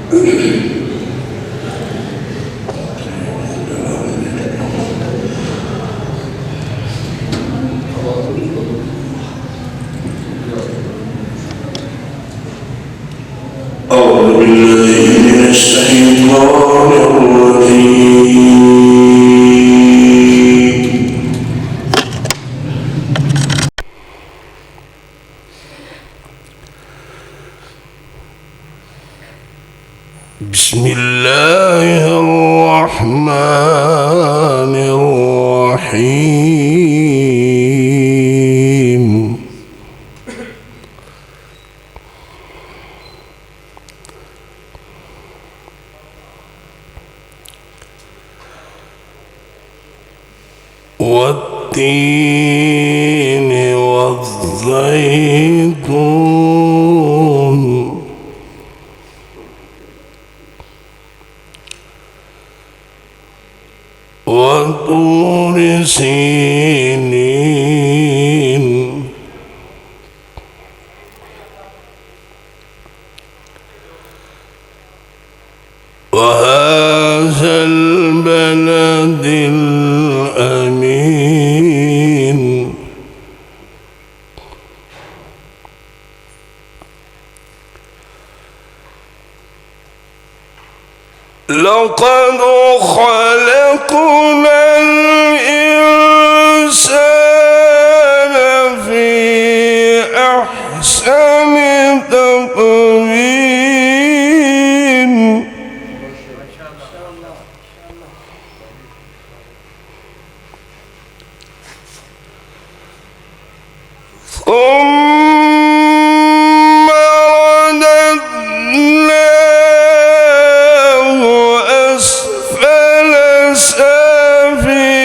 أعوذ بالله من الشيطان الرجيم. بسم الله الرحمن الرحيم. والتين والزيتون وطور سينين وهذا البلد الأمين. لقد خلقنا الإنسان في أحسن تقويم. ثم رددناه أسفل سافلين.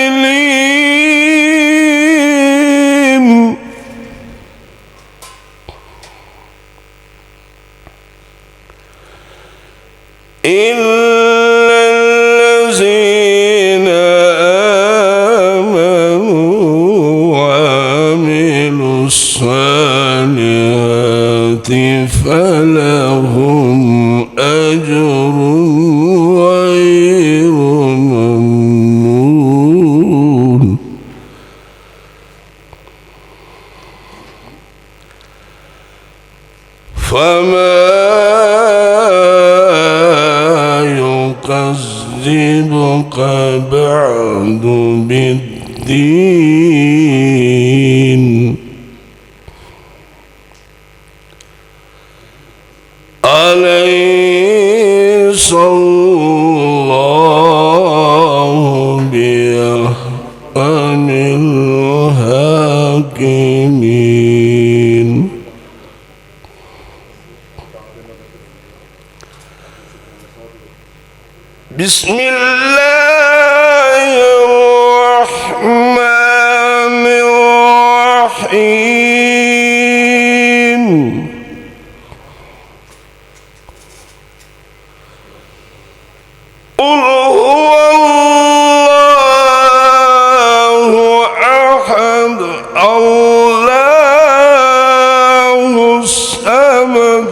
إلا الذين آمنوا وعملوا الصالحات فلهم أجر غير ممنون. فما يكذبك بعد بالدين. أليس الله بأحكم الحاكمين. بسم الله الرحمن الرحيم. قل هو الله أحد الله الصمد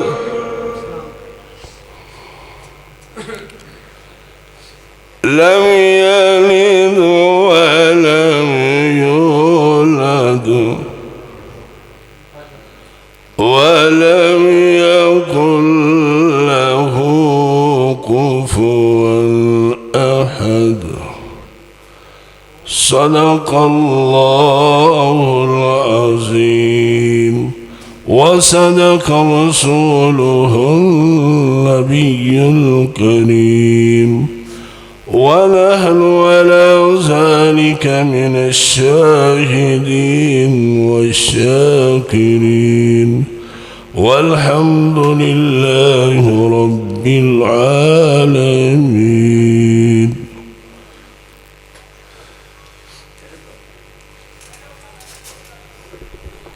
لم يلد ولم يولد ولم يكن له كفوا أحد. صدق الله العظيم وصدق رسوله النبي الكريم. ونحن على ذلك من الشاهدين والشاكرين والحمد لله رب العالمين.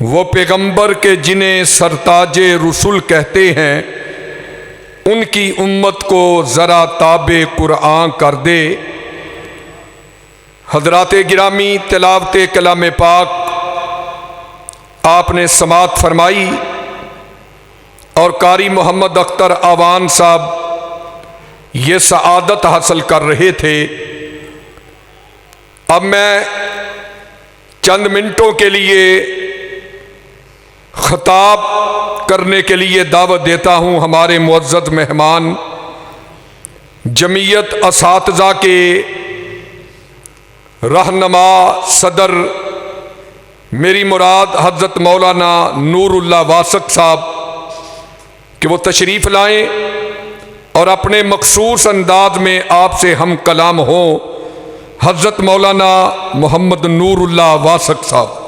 وہ پیغمبر کے جنہیں سرتاج رسول کہتے ہیں، ان کی امت کو ذرا تابع قرآن کر دے۔ حضرات گرامی، تلاوت کلام پاک آپ نے سماعت فرمائی اور قاری محمد اختر آوان صاحب یہ سعادت حاصل کر رہے تھے۔ اب میں چند منٹوں کے لیے خطاب کرنے کے لیے دعوت دیتا ہوں ہمارے معزز مہمان جمعیت اساتذہ کے رہنما صدر، میری مراد حضرت مولانا نور اللہ واسق صاحب، کہ وہ تشریف لائیں اور اپنے مخصوص انداز میں آپ سے ہم کلام ہوں۔ حضرت مولانا محمد نور اللہ واسق صاحب۔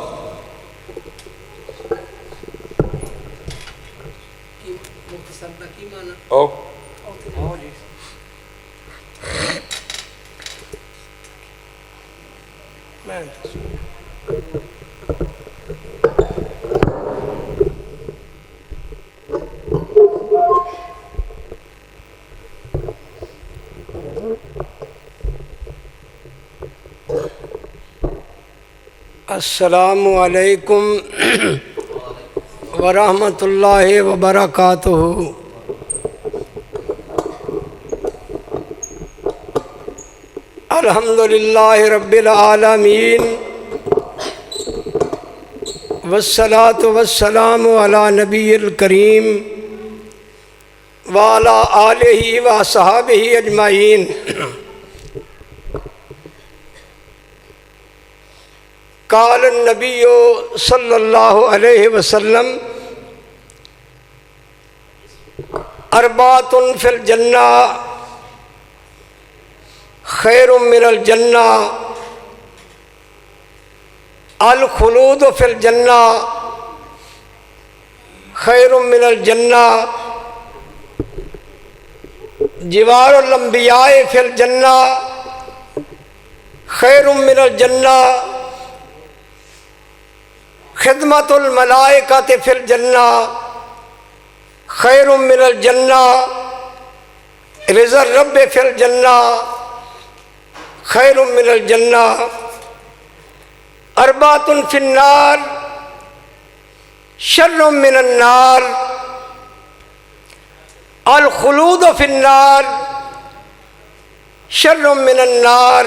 السلام علیکم ورحمۃ اللہ وبرکاتہ۔ الحمد للہ رب العالمین والصلاة والسلام علی نبی الکریم وعلی آلہ وصحبہ اجمعین۔ قال النبی صلی اللہ علیہ وسلم اربعۃ فی الجنہ خیر من الجنہ، الخلود فی الجنہ خیر من الجنہ، جوار الانبیاء فی الجنہ خیر من الجنہ، خدمت الملائکۃ فی الجنہ خیر من الجنہ، رضا الرب فی الجنہ خیر من الجنہ، اربعۃ فی النار شر من النار، الخلود فی النار شر من النار،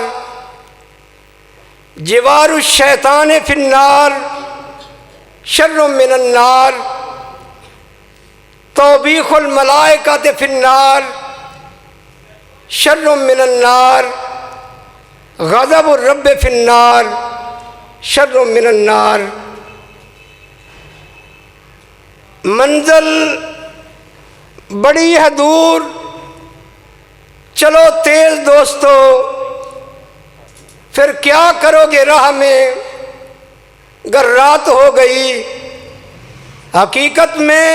جوار الشیطان فی النار شر من النار، توبیخ الملائکۃ فی النار شر من النار، غضب الرب فی النار شر من النار۔ منزل بڑی ہے دور، چلو تیز دوستو، پھر کیا کرو گے راہ میں گر رات ہو گئی۔ حقیقت میں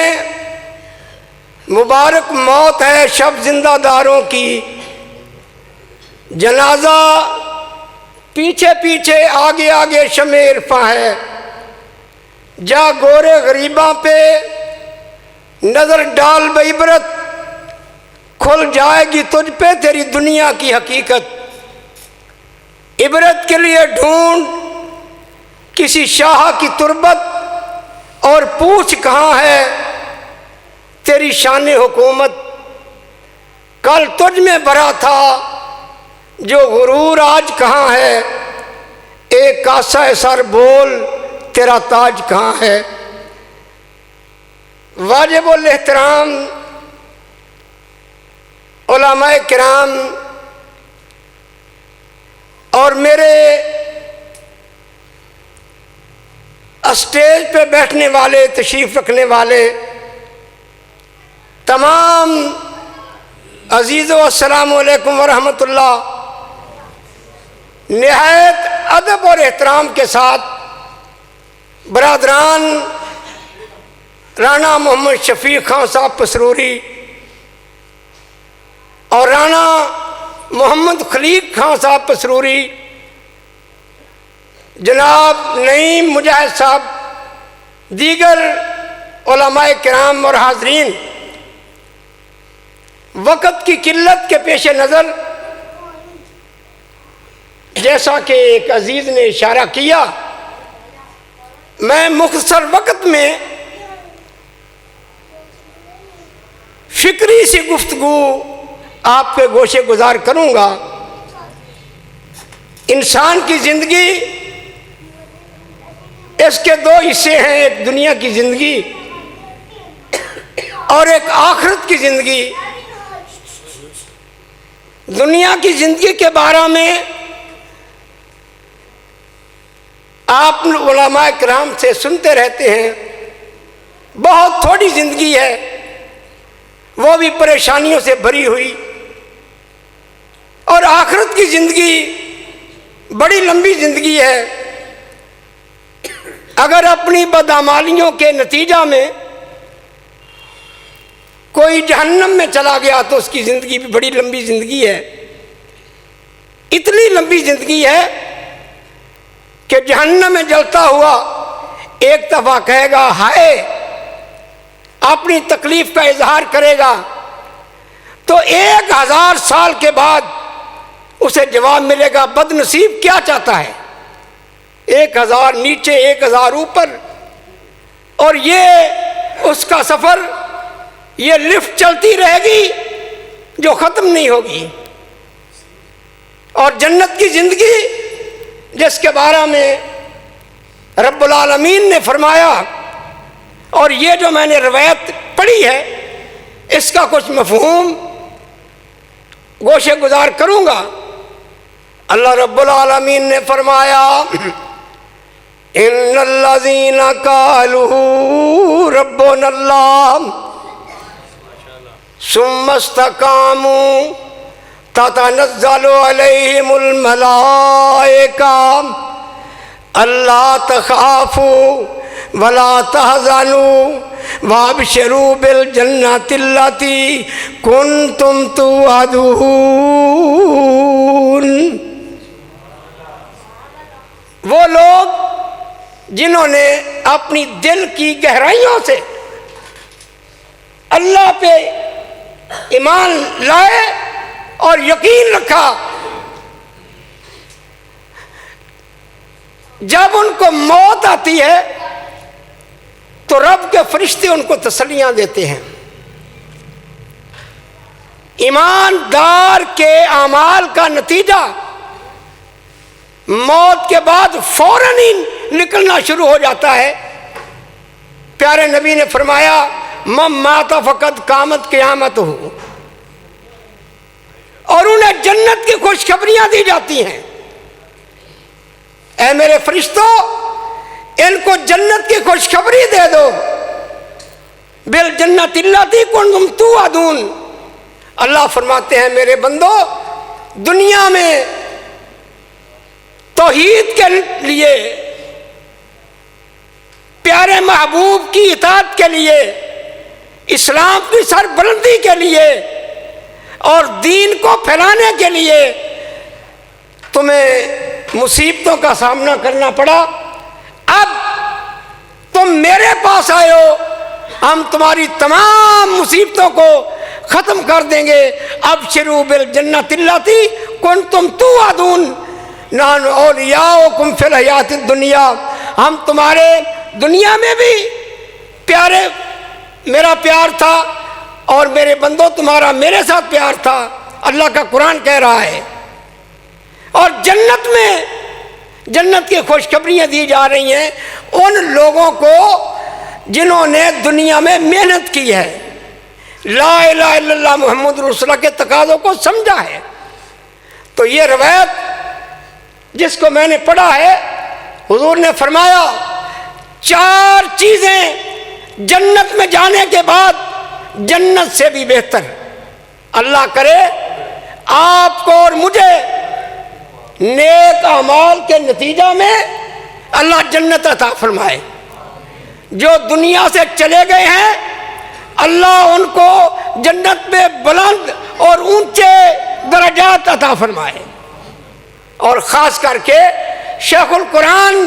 مبارک موت ہے شب زندہ داروں کی، جنازہ پیچھے پیچھے آگے آگے شمع عرفاں ہے، جا گورے غریباں پہ نظر ڈال بعبرت، کھل جائے گی تجھ پہ تیری دنیا کی حقیقت۔ عبرت کے لیے ڈھونڈ کسی شاہ کی تربت اور پوچھ کہاں ہے تیری شان حکومت۔ کل تجھ میں بھرا تھا جو غرور آج کہاں ہے، ایک کاسہ سر بول تیرا تاج کہاں ہے۔ واجب الاحترام علماء کرام اور میرے اسٹیج پہ بیٹھنے والے، تشریف رکھنے والے تمام عزیزو، السلام علیکم ورحمۃ اللہ۔ نہایت ادب اور احترام کے ساتھ برادران رانا محمد شفیق خان صاحب پسروری اور رانا محمد خلیق خان صاحب پسروری، جناب نعیم مجاہد صاحب دیگر علماء کرام اور حاضرین، وقت کی قلت کے پیش نظر جیسا کہ ایک عزیز نے اشارہ کیا، میں مختصر وقت میں فکری سی گفتگو آپ کے گوشے گزار کروں گا۔ انسان کی زندگی، اس کے دو حصے ہیں، ایک دنیا کی زندگی اور ایک آخرت کی زندگی۔ دنیا کی زندگی کے بارے میں آپ علماء کرام سے سنتے رہتے ہیں، بہت تھوڑی زندگی ہے، وہ بھی پریشانیوں سے بھری ہوئی، اور آخرت کی زندگی بڑی لمبی زندگی ہے۔ اگر اپنی بدعمالیوں کے نتیجہ میں کوئی جہنم میں چلا گیا تو اس کی زندگی بھی بڑی لمبی زندگی ہے، اتنی لمبی زندگی ہے کہ جہنم میں جلتا ہوا ایک دفعہ کہے گا ہائے، اپنی تکلیف کا اظہار کرے گا، تو 1000 سال کے بعد اسے جواب ملے گا بد نصیب کیا چاہتا ہے، 1000 نیچے 1000 اوپر، اور یہ اس کا سفر، یہ لفٹ چلتی رہے گی جو ختم نہیں ہوگی۔ اور جنت کی زندگی جس کے بارے میں رب العالمین نے فرمایا، اور یہ جو میں نے روایت پڑھی ہے اس کا کچھ مفہوم گوشے گزار کروں گا۔ اللہ رب العالمین نے فرمایا ان الذین قالوا ربنا اللہ ثم استقاموا تتنزل علیہم الملائکہ اللہ تخافوا ولا تحزنوا وابشروا بالجنۃ التی کنتم توعدون۔ وہ لوگ جنہوں نے اپنی دل کی گہرائیوں سے اللہ پہ ایمان لائے اور یقین رکھا، جب ان کو موت آتی ہے تو رب کے فرشتے ان کو تسلیاں دیتے ہیں۔ ایماندار کے اعمال کا نتیجہ موت کے بعد فوراً ہی نکلنا شروع ہو جاتا ہے۔ پیارے نبی نے فرمایا من مات فقد قامت قیامت ہو، اور انہیں جنت کی خوشخبریاں دی جاتی ہیں۔ اے میرے فرشتوں، ان کو جنت کی خوشخبری دے دو، بالجنۃ التی کنتم توعدون۔ اللہ فرماتے ہیں میرے بندو، دنیا میں توحید کے لیے، پیارے محبوب کی اطاعت کے لیے، اسلام کی سربلندی کے لیے اور دین کو پھیلانے کے لیے تمہیں مصیبتوں کا سامنا کرنا پڑا، اب تم میرے پاس آئے ہو، ہم تمہاری تمام مصیبتوں کو ختم کر دیں گے۔ ابشروا بالجنۃ التی کنتم توعدون نحن اولیاؤکم فی الحیاۃ الدنیا، ہم تمہارے دنیا میں بھی پیارے، میرا پیار تھا، اور میرے بندوں تمہارا میرے ساتھ پیار تھا، اللہ کا قرآن کہہ رہا ہے۔ اور جنت میں جنت کی خوشخبریاں دی جا رہی ہیں ان لوگوں کو جنہوں نے دنیا میں محنت کی ہے، لا الہ الا اللہ محمد رسول اللہ کے تقاضوں کو سمجھا ہے۔ تو یہ روایت جس کو میں نے پڑھا ہے، حضور نے فرمایا 4 چیزیں جنت میں جانے کے بعد جنت سے بھی بہتر، اللہ کرے آپ کو اور مجھے نیک اعمال کے نتیجہ میں اللہ جنت عطا فرمائے۔ جو دنیا سے چلے گئے ہیں اللہ ان کو جنت میں بلند اور اونچے درجات عطا فرمائے۔ اور خاص کر کے شیخ القرآن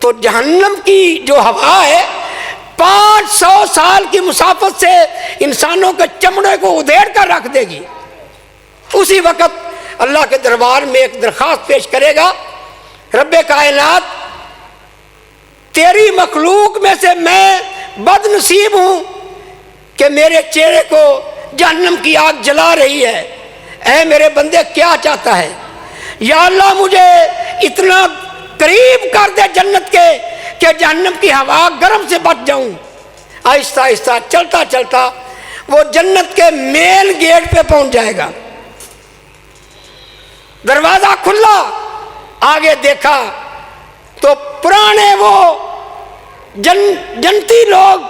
تو جہنم کی جو ہوا ہے 500 سال کی مسافت سے انسانوں کے چمڑے کو ادھیڑ کر رکھ دے گی۔ اسی وقت اللہ کے دربار میں ایک درخواست پیش کرے گا، رب کائنات تیری مخلوق میں سے میں بد نصیب ہوں کہ میرے چہرے کو جہنم کی آگ جلا رہی ہے، اے میرے بندے کیا چاہتا ہے؟ یا اللہ مجھے اتنا قریب کر دے جنت کے کہ جہنم کی ہوا گرم سے بچ جاؤں۔ آہستہ آہستہ چلتا چلتا وہ جنت کے مین گیٹ پہ پہنچ جائے گا، دروازہ کھلا، آگے دیکھا تو پرانے وہ جنتی لوگ،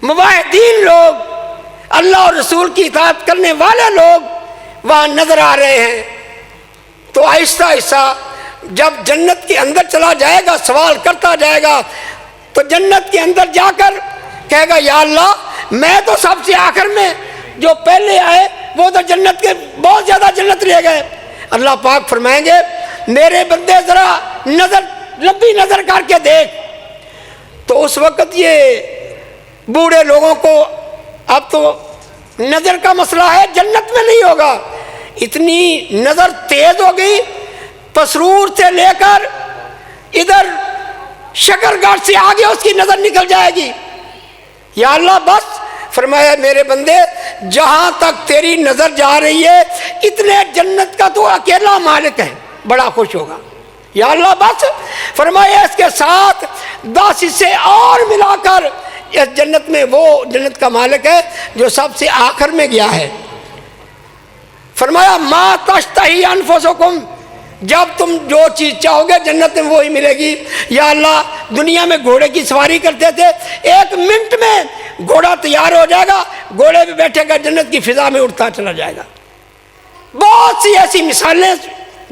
موحدین لوگ، اللہ اور رسول کی اطاعت کرنے والے لوگ وہاں نظر آ رہے ہیں۔ تو آہستہ آہستہ جب جنت کے اندر چلا جائے گا، سوال کرتا جائے گا، تو جنت کے اندر جا کر کہے گا یا اللہ میں تو سب سے آخر میں، جو پہلے آئے وہ تو جنت کے بہت زیادہ جنت لے گئے۔ اللہ پاک فرمائیں گے میرے بندے ذرا نظر لمبی نظر کر کے دیکھ۔ تو اس وقت یہ بوڑھے لوگوں کو اب تو نظر کا مسئلہ ہے، جنت میں نہیں ہوگا، اتنی نظر تیز ہو گئی، پسرور سے لے کر ادھر شکر گڑھ سے آگے اس کی نظر نکل جائے گی۔ یا اللہ بس، فرمایا میرے بندے جہاں تک تیری نظر جا رہی ہے اتنے جنت کا تو اکیلا مالک ہے، بڑا خوش ہوگا۔ یا اللہ بس، فرمایا اس کے ساتھ 10 حصے اور ملا کر اس جنت میں وہ جنت کا مالک ہے جو سب سے آخر میں گیا ہے۔ فرمایا ما تشتہی انفسکم، جب تم جو چیز چاہو گے جنت میں وہی ملے گی۔ یا اللہ دنیا میں گھوڑے کی سواری کرتے تھے، 1 منٹ میں گھوڑا تیار ہو جائے گا، گھوڑے پہ بیٹھے گا، جنت کی فضا میں اڑتا چلا جائے گا۔ بہت سی ایسی مثالیں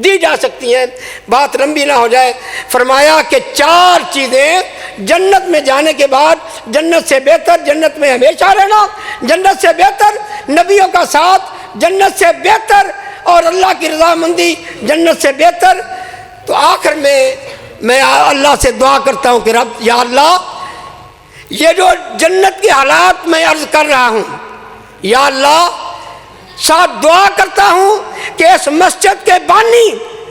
دی جا سکتی ہیں، بات لمبی نہ ہو جائے۔ فرمایا کہ 4 چیزیں جنت میں جانے کے بعد جنت سے بہتر جنت میں ہمیشہ رہنا، جنت سے بہتر نبیوں کا ساتھ، جنت سے بہتر اور اللہ کی رضامندی، جنت سے بہتر۔ تو آخر میں اللہ سے دعا کرتا ہوں کہ رب یا اللہ یہ جو جنت کے حالات میں عرض کر رہا ہوں، یا اللہ ساتھ دعا کرتا ہوں کہ اس مسجد کے بانی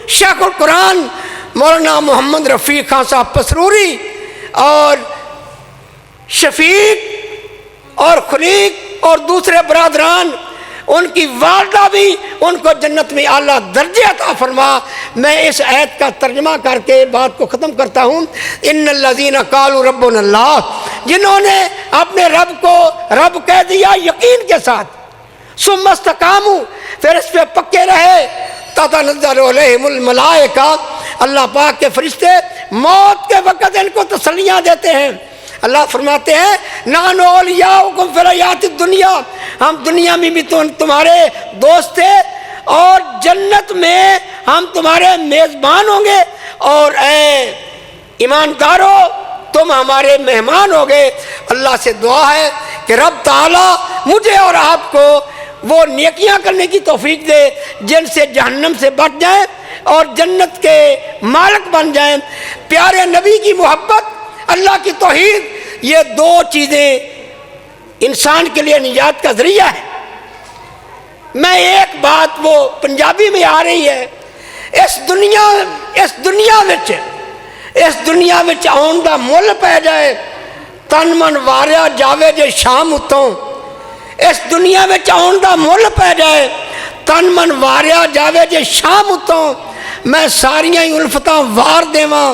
شیخ القرآن مولانا محمد رفیق خان صاحب پسروری اور شفیق اور خلیق اور دوسرے برادران، ان کی والدہ بھی، ان کو جنت میں اعلیٰ درجے عطا فرما۔ میں اس آیت کا ترجمہ کر کے بات کو ختم کرتا ہوں۔ ان الذین قالوا ربنا اللہ، جنہوں نے اپنے رب کو رب کہہ دیا یقین کے ساتھ، ثم استقاموا، پھر اس پہ پکے رہے، تتنزل علیہم الملائکہ، اللہ پاک کے فرشتے موت کے وقت ان کو تسلیاں دیتے ہیں۔ اللہ فرماتے ہیں نحن اولیاؤکم فی الحیاۃ الدنیا، ہم دنیا میں بھی تمہارے دوست تھے اور جنت میں ہم تمہارے میزبان ہوں گے، اور اے ایماندارو تم ہمارے مہمان ہو گئے۔ اللہ سے دعا ہے کہ رب تعالی مجھے اور آپ کو وہ نیکیاں کرنے کی توفیق دے جن سے جہنم سے بچ جائیں اور جنت کے مالک بن جائیں۔ پیارے نبی کی محبت، اللہ کی توحید، یہ 2 چیزیں انسان کے لیے نجات کا ذریعہ ہے۔ میں ایک بات وہ پنجابی میں آ رہی ہے، اس دنیا وچ آن دا مل پہ جائے، تن من واریا جاوے جے شام اتوں۔ اس دنیا وچ آن دا مل پہ جائے، تن من واریا جاوے جے شام اتوں، میں ساریاں ہی الفتاں وار دیواں،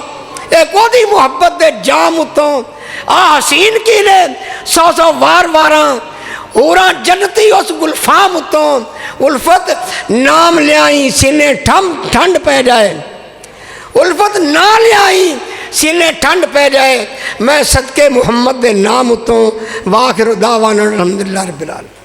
ایک وہی محبت دے جام اتوں، آ حسین کی نے 100 وار واراں، ہوراں جنتی اس گلفام اتوں، الفت نام لیائی سینے ٹھنڈ پہ جائے، الفت نہ لیائی سینے ٹھنڈ پہ جائے، میں صدقے محمد دے نام اتوں۔ وآخر دعوانا الحمدللہ رب العالمین۔